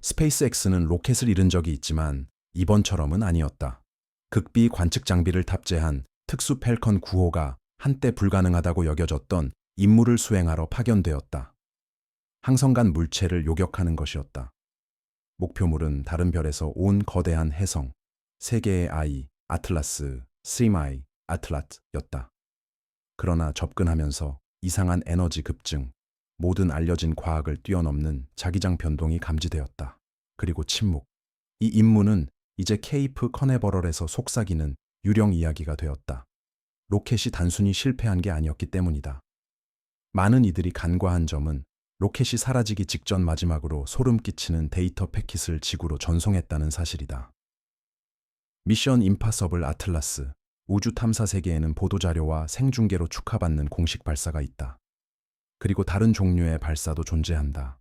스페이스X는 로켓을 잃은 적이 있지만 이번처럼은 아니었다. 극비 관측 장비를 탑재한 특수 팰컨 9호가 한때 불가능하다고 여겨졌던 임무를 수행하러 파견되었다. 항성간 물체를 요격하는 것이었다. 목표물은 다른 별에서 온 거대한 해성, 세 개의 아이, 아틀라스, 스리마이, 아틀라트였다. 그러나 접근하면서 이상한 에너지 급증, 모든 알려진 과학을 뛰어넘는 자기장 변동이 감지되었다. 그리고 침묵. 이 임무는 이제 케이프 커네버럴에서 속삭이는 유령 이야기가 되었다. 로켓이 단순히 실패한 게 아니었기 때문이다. 많은 이들이 간과한 점은 로켓이 사라지기 직전 마지막으로 소름 끼치는 데이터 패킷을 지구로 전송했다는 사실이다. 미션 임파서블 아틀라스, 우주 탐사 세계에는 보도자료와 생중계로 축하받는 공식 발사가 있다. 그리고 다른 종류의 발사도 존재한다.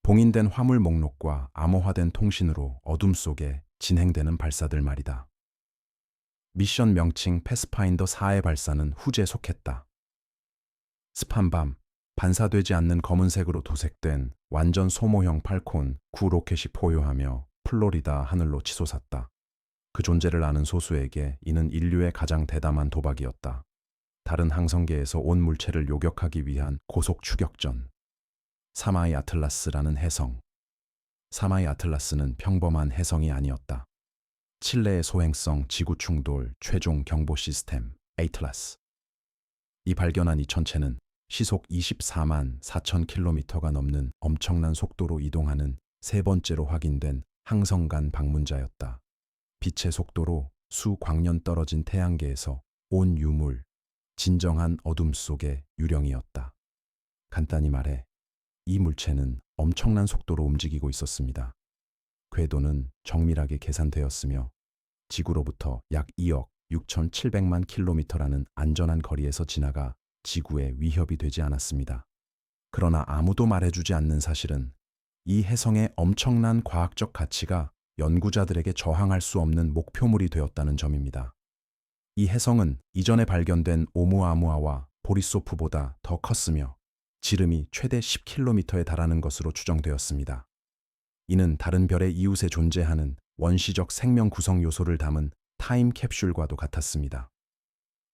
봉인된 화물 목록과 암호화된 통신으로 어둠 속에 진행되는 발사들 말이다. 미션 명칭 패스파인더 4의 발사는 후제에 속했다. 습한 밤, 반사되지 않는 검은색으로 도색된 완전 소모형 팔콘 9 로켓이 포효하며 플로리다 하늘로 치솟았다. 그 존재를 아는 소수에게 이는 인류의 가장 대담한 도박이었다. 다른 항성계에서 온 물체를 요격하기 위한 고속 추격전. 사마이 아틀라스라는 해성. 사마이 아틀라스는 평범한 해성이 아니었다. 칠레의 소행성 지구 충돌 최종 경보 시스템 에이틀라스. 이 발견한 이 천체는 시속 24만 4천 킬로미터가 넘는 엄청난 속도로 이동하는 세 번째로 확인된 항성간 방문자였다. 빛의 속도로 수광년 떨어진 태양계에서 온 유물, 진정한 어둠 속의 유령이었다. 간단히 말해 이 물체는 엄청난 속도로 움직이고 있었습니다. 궤도는 정밀하게 계산되었으며 지구로부터 약 2억 6,700만 킬로미터라는 안전한 거리에서 지나가 지구에 위협이 되지 않았습니다. 그러나 아무도 말해주지 않는 사실은 이 해성의 엄청난 과학적 가치가 연구자들에게 저항할 수 없는 목표물이 되었다는 점입니다. 이 해성은 이전에 발견된 오umuamua 보리소프보다 더 컸으며 지름이 최대 10km에 달하는 것으로 추정되었습니다. 이는 다른 별의 이웃에 존재하는 원시적 생명 구성 요소를 담은 타임 캡슐과도 같았습니다.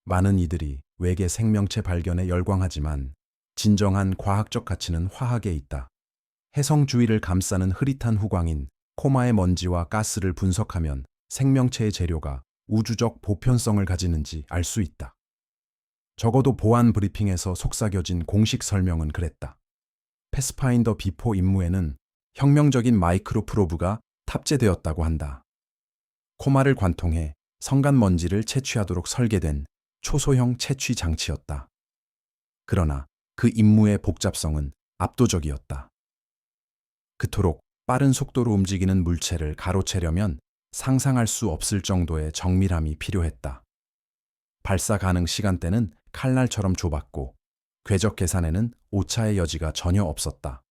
많은 이들이 외계 생명체 발견에 열광하지만 진정한 과학적 가치는 화학에 있다. 해성 주위를 감싸는 흐릿한 후광인 코마의 먼지와 가스를 분석하면 생명체의 재료가 우주적 보편성을 가지는지 알 수 있다. 적어도 보안 브리핑에서 속삭여진 공식 설명은 그랬다. 패스파인더 B4 임무에는 혁명적인 마이크로 프로브가 탑재되었다고 한다. 코마를 관통해 성간 먼지를 채취하도록 설계된 초소형 채취 장치였다. 그러나 그 임무의 복잡성은 압도적이었다. 그토록 빠른 속도로 움직이는 물체를 가로채려면 상상할 수 없을 정도의 정밀함이 필요했다. 발사 가능 시간대는 칼날처럼 좁았고 궤적 계산에는 오차의 여지가 전혀 없었다.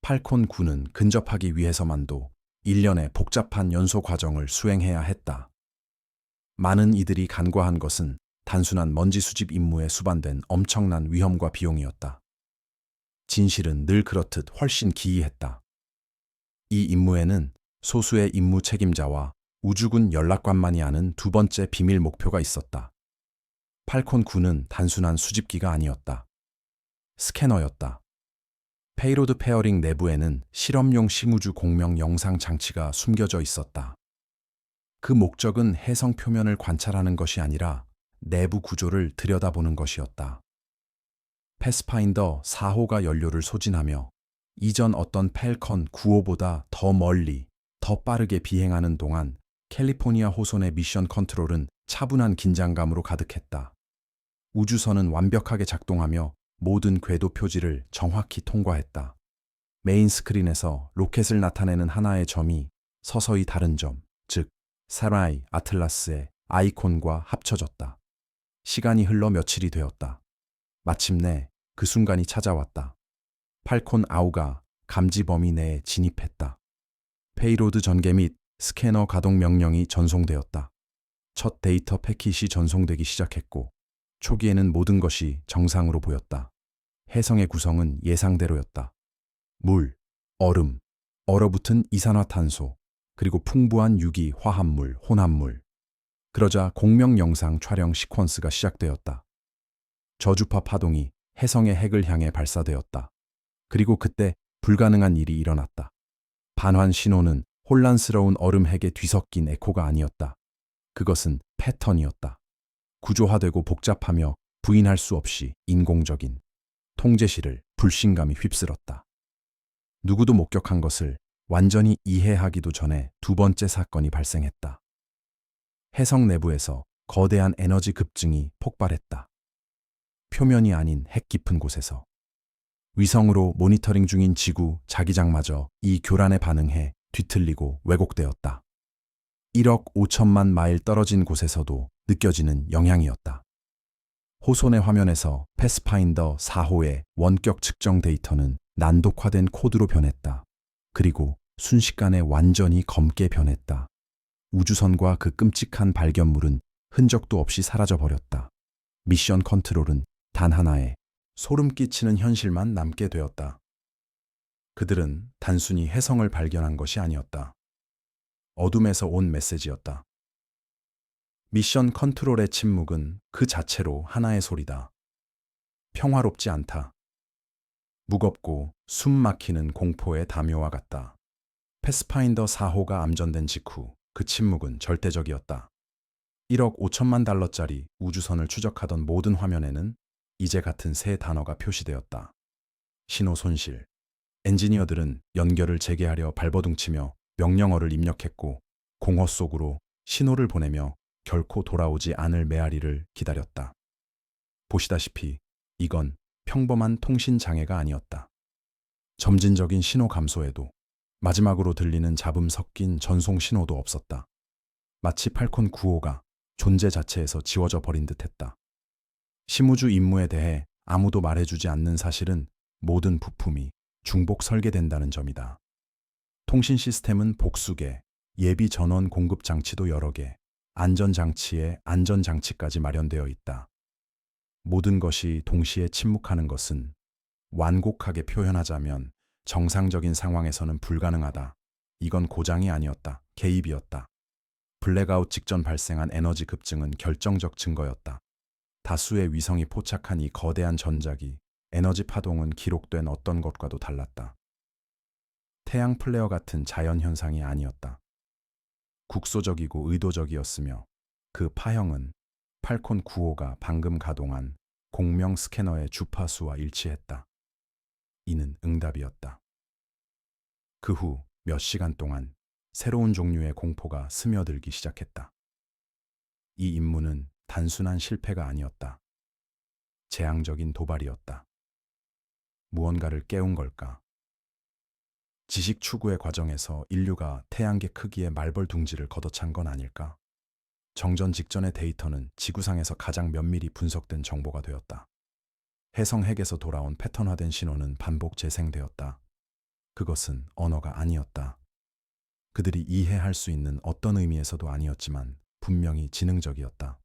팔콘 9는 근접하기 위해서만도 일련의 복잡한 연소 과정을 수행해야 했다. 많은 이들이 간과한 것은 단순한 먼지 수집 임무에 수반된 엄청난 위험과 비용이었다. 진실은 늘 그렇듯 훨씬 기이했다. 이 임무에는 소수의 임무 책임자와 우주군 연락관만이 아는 두 번째 비밀 목표가 있었다. 팔콘 9는 단순한 수집기가 아니었다. 스캐너였다. 페이로드 페어링 내부에는 실험용 심우주 공명 영상 장치가 숨겨져 있었다. 그 목적은 해성 표면을 관찰하는 것이 아니라 내부 구조를 들여다보는 것이었다. 패스파인더 4호가 연료를 소진하며 이전 어떤 팰컨 9호보다 더 멀리, 더 빠르게 비행하는 동안 캘리포니아 호선의 미션 컨트롤은 차분한 긴장감으로 가득했다. 우주선은 완벽하게 작동하며 모든 궤도 표지를 정확히 통과했다. 메인 스크린에서 로켓을 나타내는 하나의 점이 서서히 다른 점, 즉 사마이 아틀라스의 아이콘과 합쳐졌다. 시간이 흘러 며칠이 되었다. 마침내 그 순간이 찾아왔다. 팔콘 9가 감지 범위 내에 진입했다. 페이로드 전개 및 스캐너 가동 명령이 전송되었다. 첫 데이터 패킷이 전송되기 시작했고 초기에는 모든 것이 정상으로 보였다. 해성의 구성은 예상대로였다. 물, 얼음, 얼어붙은 이산화탄소, 그리고 풍부한 유기, 화합물, 혼합물. 그러자 공명 영상 촬영 시퀀스가 시작되었다. 저주파 파동이 혜성의 핵을 향해 발사되었다. 그리고 그때 불가능한 일이 일어났다. 반환 신호는 혼란스러운 얼음 핵에 뒤섞인 에코가 아니었다. 그것은 패턴이었다. 구조화되고 복잡하며 부인할 수 없이 인공적인 통제실을 불신감이 휩쓸었다. 누구도 목격한 것을 완전히 이해하기도 전에 두 번째 사건이 발생했다. 혜성 내부에서 거대한 에너지 급증이 폭발했다. 표면이 아닌 핵 깊은 곳에서. 위성으로 모니터링 중인 지구 자기장마저 이 교란에 반응해 뒤틀리고 왜곡되었다. 1억 5천만 마일 떨어진 곳에서도 느껴지는 영향이었다. 호손의 화면에서 패스파인더 4호의 원격 측정 데이터는 난독화된 코드로 변했다. 그리고 순식간에 완전히 검게 변했다. 우주선과 그 끔찍한 발견물은 흔적도 없이 사라져버렸다. 미션 컨트롤은 단 하나의 소름 끼치는 현실만 남게 되었다. 그들은 단순히 혜성을 발견한 것이 아니었다. 어둠에서 온 메시지였다. 미션 컨트롤의 침묵은 그 자체로 하나의 소리다. 평화롭지 않다. 무겁고 숨 막히는 공포의 담요와 같다. 패스파인더 4호가 암전된 직후 그 침묵은 절대적이었다. 1억 5천만 달러짜리 우주선을 추적하던 모든 화면에는 이제 같은 세 단어가 표시되었다. 신호 손실. 엔지니어들은 연결을 재개하려 발버둥치며 명령어를 입력했고 공허 속으로 신호를 보내며 결코 돌아오지 않을 메아리를 기다렸다. 보시다시피 이건 평범한 통신 장애가 아니었다. 점진적인 신호 감소에도 마지막으로 들리는 잡음 섞인 전송 신호도 없었다. 마치 팔콘 9호가 존재 자체에서 지워져 버린 듯했다. 심우주 임무에 대해 아무도 말해주지 않는 사실은 모든 부품이 중복 설계된다는 점이다. 통신 시스템은 복수개, 예비 전원 공급 장치도 여러 개, 안전장치에 안전장치까지 마련되어 있다. 모든 것이 동시에 침묵하는 것은 완곡하게 표현하자면 정상적인 상황에서는 불가능하다. 이건 고장이 아니었다. 개입이었다. 블랙아웃 직전 발생한 에너지 급증은 결정적 증거였다. 다수의 위성이 포착한 이 거대한 전작이 에너지 파동은 기록된 어떤 것과도 달랐다. 태양 플레어 같은 자연현상이 아니었다. 국소적이고 의도적이었으며 그 파형은 팔콘 9호가 방금 가동한 공명 스캐너의 주파수와 일치했다. 이는 응답이었다. 그 후 몇 시간 동안 새로운 종류의 공포가 스며들기 시작했다. 이 임무는 단순한 실패가 아니었다. 재앙적인 도발이었다. 무언가를 깨운 걸까? 지식 추구의 과정에서 인류가 태양계 크기의 말벌 둥지를 걷어찬 건 아닐까? 정전 직전의 데이터는 지구상에서 가장 면밀히 분석된 정보가 되었다. 혜성 핵에서 돌아온 패턴화된 신호는 반복 재생되었다. 그것은 언어가 아니었다. 그들이 이해할 수 있는 어떤 의미에서도 아니었지만 분명히 지능적이었다.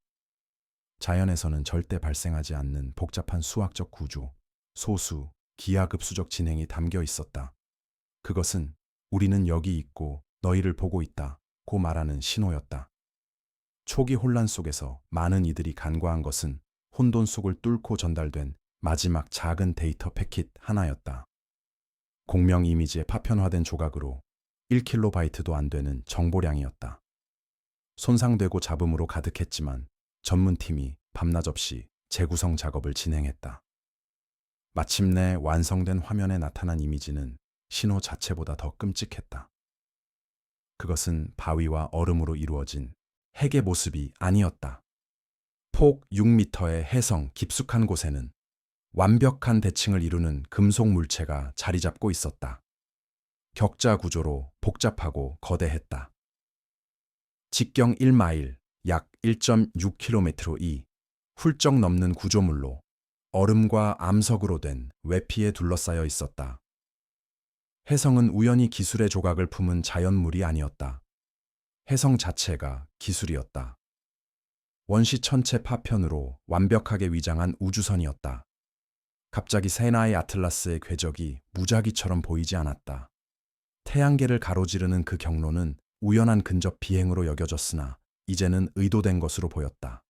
자연에서는 절대 발생하지 않는 복잡한 수학적 구조, 소수, 기하급수적 진행이 담겨 있었다. 그것은 우리는 여기 있고 너희를 보고 있다고 말하는 신호였다. 초기 혼란 속에서 많은 이들이 간과한 것은 혼돈 속을 뚫고 전달된 마지막 작은 데이터 패킷 하나였다. 공명 이미지의 파편화된 조각으로 1kB도 안 되는 정보량이었다. 손상되고 잡음으로 가득했지만 전문팀이 밤낮 없이 재구성 작업을 진행했다. 마침내 완성된 화면에 나타난 이미지는 신호 자체보다 더 끔찍했다. 그것은 바위와 얼음으로 이루어진 핵의 모습이 아니었다. 폭 6m의 혜성 깊숙한 곳에는 완벽한 대칭을 이루는 금속 물체가 자리 잡고 있었다. 격자 구조로 복잡하고 거대했다. 직경 1마일, 약 1.6km로 이 훌쩍 넘는 구조물로 얼음과 암석으로 된 외피에 둘러싸여 있었다. 혜성은 우연히 기술의 조각을 품은 자연물이 아니었다. 혜성 자체가 기술이었다. 원시 천체 파편으로 완벽하게 위장한 우주선이었다. 갑자기 세나의 아틀라스의 궤적이 무작위처럼 보이지 않았다. 태양계를 가로지르는 그 경로는 우연한 근접 비행으로 여겨졌으나 이제는 의도된 것으로 보였다.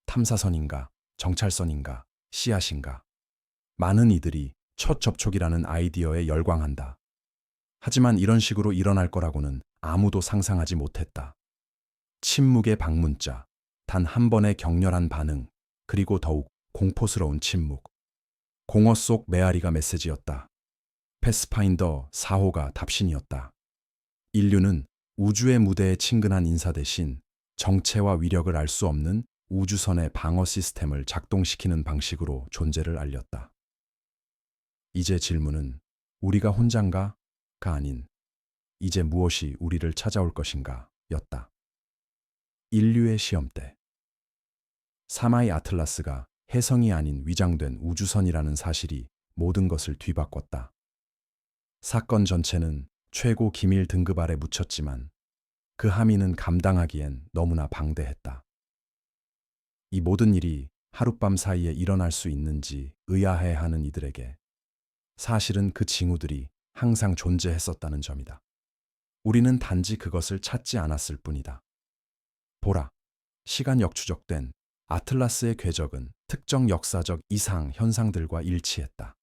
탐사선인가, 정찰선인가, 씨앗인가. 많은 이들이 첫 접촉이라는 아이디어에 열광한다. 하지만 이런 식으로 일어날 거라고는 아무도 상상하지 못했다. 침묵의 방문자, 단 한 번의 격렬한 반응, 그리고 더욱 공포스러운 침묵. 공허 속 메아리가 메시지였다. 패스파인더 4호가 답신이었다. 인류는 우주의 무대에 친근한 인사 대신 정체와 위력을 알 수 없는 우주선의 방어 시스템을 작동시키는 방식으로 존재를 알렸다. 이제 질문은 우리가 혼잔가?가 아닌 이제 무엇이 우리를 찾아올 것인가 였다. 인류의 시험대. 사마이 아틀라스가 혜성이 아닌 위장된 우주선이라는 사실이 모든 것을 뒤바꿨다. 사건 전체는 최고 기밀 등급 아래 묻혔지만 그 함의는 감당하기엔 너무나 방대했다. 이 모든 일이 하룻밤 사이에 일어날 수 있는지 의아해하는 이들에게 사실은 그 징후들이 항상 존재했었다는 점이다. 우리는 단지 그것을 찾지 않았을 뿐이다. 보라, 시간 역추적된 아틀라스의 궤적은 특정 역사적 이상 현상들과 일치했다.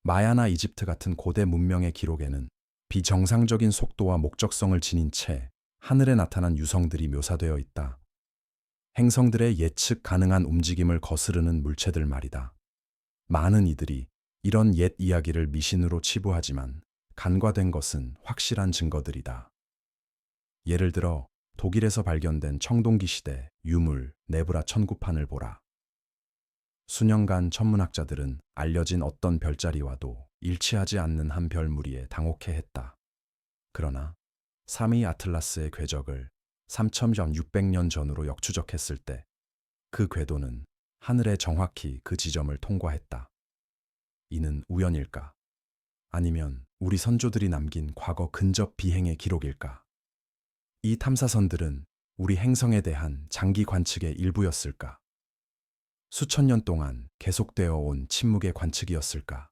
마야나 이집트 같은 고대 문명의 기록에는 비정상적인 속도와 목적성을 지닌 채 하늘에 나타난 유성들이 묘사되어 있다. 행성들의 예측 가능한 움직임을 거스르는 물체들 말이다. 많은 이들이 이런 옛 이야기를 미신으로 치부하지만 간과된 것은 확실한 증거들이다. 예를 들어 독일에서 발견된 청동기 시대 유물 네브라 천구판을 보라. 수년간 천문학자들은 알려진 어떤 별자리와도 일치하지 않는 한 별 무리에 당혹해했다. 그러나 사미 아틀라스의 궤적을 3600년 전으로 역추적했을 때 그 궤도는 하늘에 정확히 그 지점을 통과했다. 이는 우연일까? 아니면 우리 선조들이 남긴 과거 근접 비행의 기록일까? 이 탐사선들은 우리 행성에 대한 장기 관측의 일부였을까? 수천 년 동안 계속되어 온 침묵의 관측이었을까?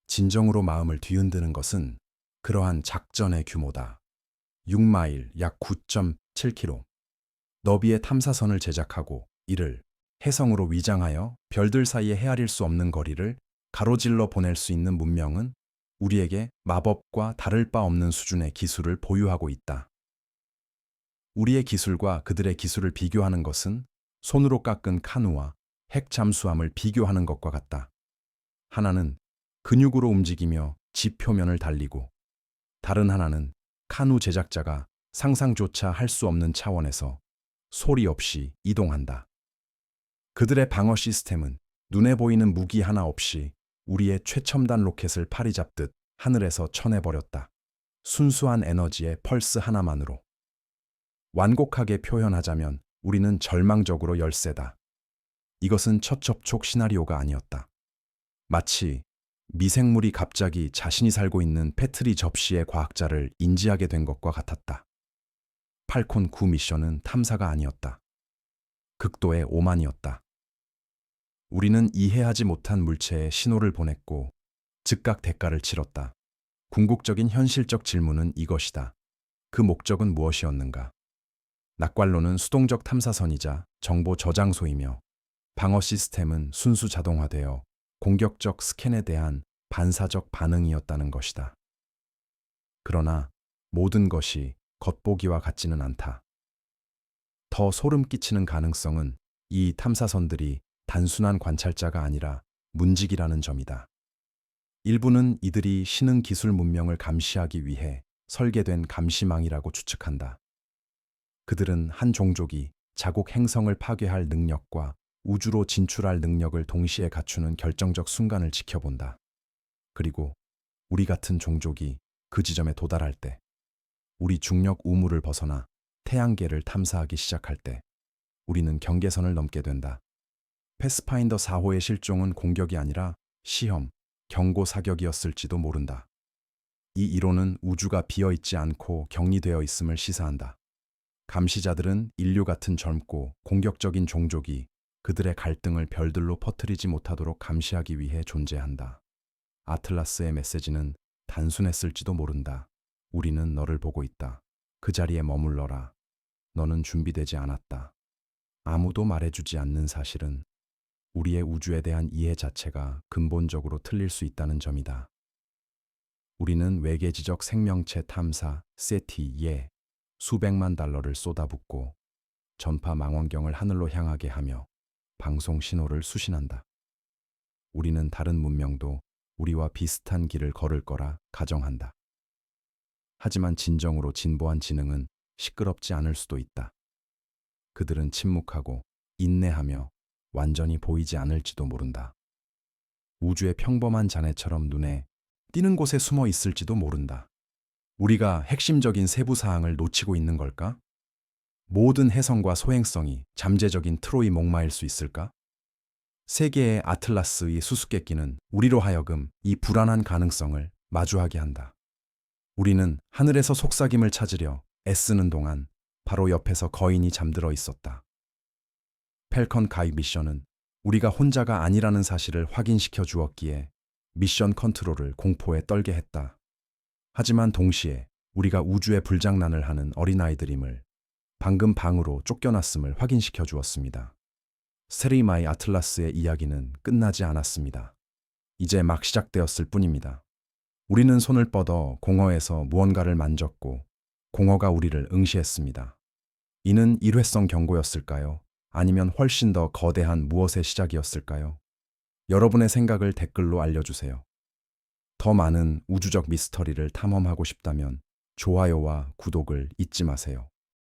진정으로 마음을 뒤흔드는 것은 그러한 작전의 규모다. 6마일 약 9.7km 너비의 탐사선을 제작하고 이를 혜성으로 위장하여 별들 사이에 헤아릴 수 없는 거리를 가로질러 보낼 수 있는 문명은 우리에게 마법과 다를 바 없는 수준의 기술을 보유하고 있다. 우리의 기술과 그들의 기술을 비교하는 것은 손으로 깎은 카누와 핵 잠수함을 비교하는 것과 같다. 하나는 근육으로 움직이며 지 표면을 달리고 다른 하나는 카누 제작자가 상상조차 할 수 없는 차원에서 소리 없이 이동한다. 그들의 방어 시스템은 눈에 보이는 무기 하나 없이 우리의 최첨단 로켓을 파리 잡듯 하늘에서 쳐내버렸다. 순수한 에너지의 펄스 하나만으로. 완곡하게 표현하자면 우리는 절망적으로 열세다. 이것은 첫 접촉 시나리오가 아니었다. 마치 미생물이 갑자기 자신이 살고 있는 페트리 접시의 과학자를 인지하게 된 것과 같았다. 팔콘 9 미션은 탐사가 아니었다. 극도의 오만이었다. 우리는 이해하지 못한 물체에 신호를 보냈고 즉각 대가를 치렀다. 궁극적인 현실적 질문은 이것이다. 그 목적은 무엇이었는가? 낙관로는 수동적 탐사선이자 정보 저장소이며 방어 시스템은 순수 자동화되어 공격적 스캔에 대한 반사적 반응이었다는 것이다. 그러나 모든 것이 겉보기와 같지는 않다. 더 소름 끼치는 가능성은 이 탐사선들이 단순한 관찰자가 아니라 문직이라는 점이다. 일부는 이들이 신흥 기술 문명을 감시하기 위해 설계된 감시망이라고 추측한다. 그들은 한 종족이 자국 행성을 파괴할 능력과 우주로 진출할 능력을 동시에 갖추는 결정적 순간을 지켜본다. 그리고 우리 같은 종족이 그 지점에 도달할 때, 우리 중력 우물을 벗어나 태양계를 탐사하기 시작할 때, 우리는 경계선을 넘게 된다. 패스파인더 4호의 실종은 공격이 아니라 시험, 경고 사격이었을지도 모른다. 이 이론은 우주가 비어있지 않고 격리되어 있음을 시사한다. 감시자들은 인류 같은 젊고 공격적인 종족이 그들의 갈등을 별들로 퍼뜨리지 못하도록 감시하기 위해 존재한다. 아틀라스의 메시지는 단순했을지도 모른다. 우리는 너를 보고 있다. 그 자리에 머물러라. 너는 준비되지 않았다. 아무도 말해주지 않는 사실은 우리의 우주에 대한 이해 자체가 근본적으로 틀릴 수 있다는 점이다. 우리는 외계지적 생명체 탐사 세티에 수백만 달러를 쏟아붓고 전파 망원경을 하늘로 향하게 하며 방송 신호를 수신한다. 우리는 다른 문명도 우리와 비슷한 길을 걸을 거라 가정한다. 하지만 진정으로 진보한 지능은 시끄럽지 않을 수도 있다. 그들은 침묵하고 인내하며 완전히 보이지 않을지도 모른다. 우주의 평범한 잔해처럼 눈에 띄는 곳에 숨어 있을지도 모른다. 우리가 핵심적인 세부 사항을 놓치고 있는 걸까? 모든 해성과 소행성이 잠재적인 트로이 목마일 수 있을까? 세계의 아틀라스의 수수께끼는 우리로 하여금 이 불안한 가능성을 마주하게 한다. 우리는 하늘에서 속삭임을 찾으려 애쓰는 동안 바로 옆에서 거인이 잠들어 있었다. 펠컨 가입 미션은 우리가 혼자가 아니라는 사실을 확인시켜 주었기에 미션 컨트롤을 공포에 떨게 했다. 하지만 동시에 우리가 우주의 불장난을 하는 어린아이들임을 방금 방으로 쫓겨났음을 확인시켜 주었습니다. 세리마이 아틀라스의 이야기는 끝나지 않았습니다. 이제 막 시작되었을 뿐입니다. 우리는 손을 뻗어 공허에서 무언가를 만졌고 공허가 우리를 응시했습니다. 이는 일회성 경고였을까요? 아니면 훨씬 더 거대한 무엇의 시작이었을까요? 여러분의 생각을 댓글로 알려주세요. 더 많은 우주적 미스터리를 탐험하고 싶다면 좋아요와 구독을 잊지 마세요.